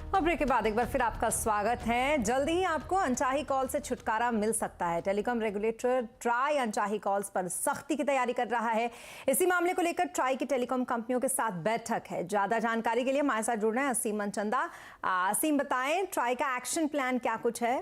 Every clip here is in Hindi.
और ब्रेक के बाद एक बार फिर आपका स्वागत है। जल्दी ही आपको अनचाही कॉल से छुटकारा मिल सकता है। टेलीकॉम रेगुलेटर ट्राई अनचाही कॉल्स पर सख्ती की तैयारी कर रहा है। इसी मामले को लेकर ट्राई की टेलीकॉम कंपनियों के साथ बैठक है। ज्यादा जानकारी के लिए हमारे साथ जुड़ रहे हैं असीम मनचंदा। असीम, बताएं ट्राई का एक्शन प्लान क्या कुछ है?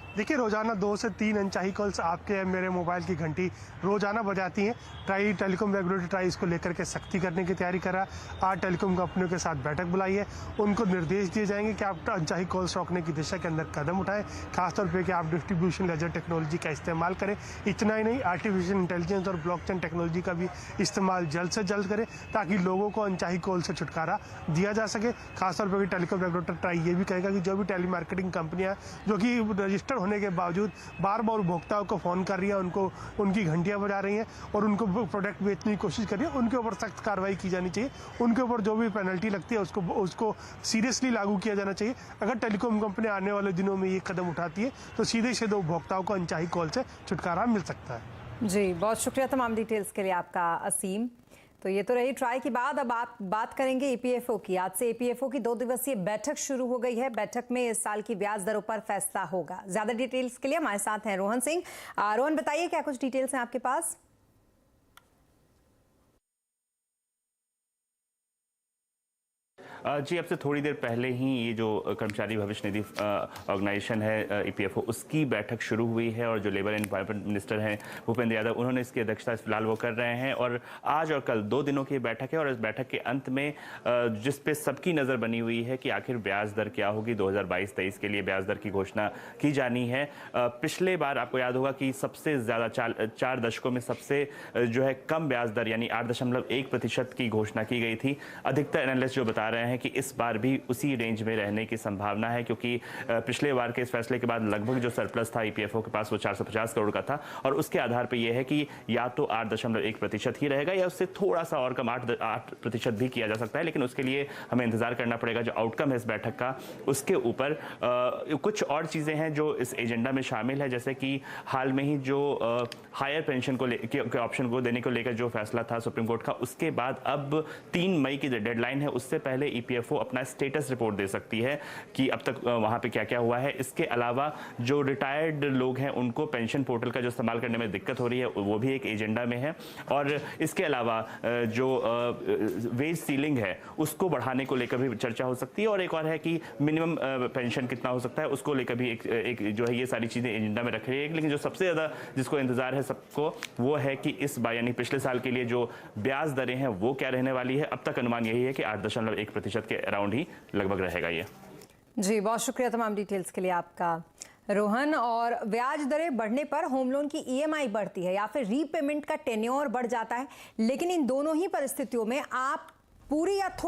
देखिए, रोजाना 2 से 3 अनचाही कॉल्स आपके मेरे मोबाइल की घंटी रोजाना बजाती हैं। ट्राई टेलीकॉम रेगुलेटर ट्राई इसको लेकर के सख्ती करने की तैयारी कर रहा है। आज टेलीकॉम कंपनियों के साथ बैठक बुलाई है। उनको निर्देश दिए जाएंगे कि आप अनचाही कॉल्स रोकने की दिशा के अंदर कदम उठाएं, खासतौर पर कि आप डिस्ट्रीब्यूशन लेजर टेक्नोलॉजी का इस्तेमाल करें। इतना ही नहीं, आर्टिफिशियल इंटेलिजेंस और ब्लॉकचेन टेक्नोलॉजी का भी इस्तेमाल जल्द से जल्द करें ताकि लोगों को अनचाही कॉल से छुटकारा दिया जा सके। खासतौर पर टेलीकॉम रेगुलेटर ट्राई ये भी कहेगा कि जो भी टेली मार्केटिंग कंपनियां जो कि रजिस्टर होने के बावजूद बार बार उपभोक्ताओं को फ़ोन कर रही है, उनको उनकी घंटियां बजा रही हैं और उनको प्रोडक्ट बेचने की कोशिश कर रही है, उनके ऊपर सख्त कार्रवाई की जानी चाहिए। उनके ऊपर जो भी पेनल्टी लगती है उसको सीरियसली लागू किया जाना चाहिए। अगर टेलीकॉम कंपनी आने वाले दिनों में ये कदम उठाती है तो सीधे सीधे उपभोक्ताओं को अनचाही कॉल से छुटकारा मिल सकता है। जी, बहुत शुक्रिया तमाम डिटेल्स के लिए आपका असीम। तो ये तो रही ट्राई की बात। अब आप बात करेंगे ईपीएफओ की। आज से ईपीएफओ की 2 दिवसीय बैठक शुरू हो गई है। बैठक में इस साल की ब्याज दरों पर फैसला होगा। ज्यादा डिटेल्स के लिए हमारे साथ हैं रोहन सिंह। रोहन, बताइए क्या कुछ डिटेल्स हैं आपके पास? जी, अब से थोड़ी देर पहले ही ये जो कर्मचारी भविष्य निधि ऑर्गेनाइजेशन है ईपीएफओ, उसकी बैठक शुरू हुई है और जो लेबर एंड एम्प्लॉयमेंट मिनिस्टर हैं भूपेंद्र यादव, उन्होंने इसकी अध्यक्षता फिलहाल वो कर रहे हैं। और आज और कल 2 दिनों की बैठक है और इस बैठक के अंत में जिस पे सबकी नज़र बनी हुई है कि आखिर ब्याज दर क्या होगी। 2022-23 के लिए ब्याज दर की घोषणा की जानी है। पिछले बार आपको याद होगा कि सबसे ज़्यादा 4 दशकों में सबसे जो है कम ब्याज दर यानी 8.1% की घोषणा की गई थी। अधिकतर एनालिस्ट जो बता रहे हैं कि इस बार भी उसी रेंज में रहने की संभावना है, क्योंकि पिछले बार के इस फैसले के बाद लगभग जो सरप्लस था ईपीएफओ के पास वो 450 करोड़ का था और उसके आधार पर यह है कि या तो 8.1% ही रहेगा या उससे थोड़ा सा और कम 8% भी किया जा सकता है। लेकिन उसके लिए हमें इंतजार करना पड़ेगा। जो आउटकम है इस बैठक का उसके ऊपर कुछ और चीज़ें हैं जो इस एजेंडा में शामिल है, जैसे कि हाल में ही जो हायर पेंशन के ऑप्शन को देने को लेकर जो फैसला था सुप्रीम कोर्ट का, उसके बाद अब 3 मई की डेडलाइन है, उससे पहले ईपीएफओ अपना स्टेटस रिपोर्ट दे सकती है कि अब तक वहां पे क्या क्या हुआ है। इसके अलावा जो रिटायर्ड लोग हैं उनको पेंशन पोर्टल का जो इस्तेमाल करने में दिक्कत हो रही है वो भी एक एजेंडा में है। और इसके अलावा जो वेज सीलिंग है उसको बढ़ाने को लेकर भी चर्चा हो सकती है। और एक और है कि मिनिमम पेंशन कितना हो सकता है, उसको लेकर भी एक जो है ये सारी चीज़ें एजेंडा में रख रही है। लेकिन जो सबसे ज़्यादा जिसको इंतजार है सबको वो है कि इस बार यानी पिछले साल के लिए जो ब्याज दरें हैं वो क्या रहने वाली है। अब तक अनुमान यही है कि 8.1% के अराउंड ही लगभग रहेगा ये। जी, बहुत शुक्रिया तमाम डिटेल्स के लिए आपका रोहन। और ब्याज दरें बढ़ने पर होम लोन की ईएमआई बढ़ती है या फिर रीपेमेंट का टेन्योर बढ़ जाता है, लेकिन इन दोनों ही परिस्थितियों में आप पूरी या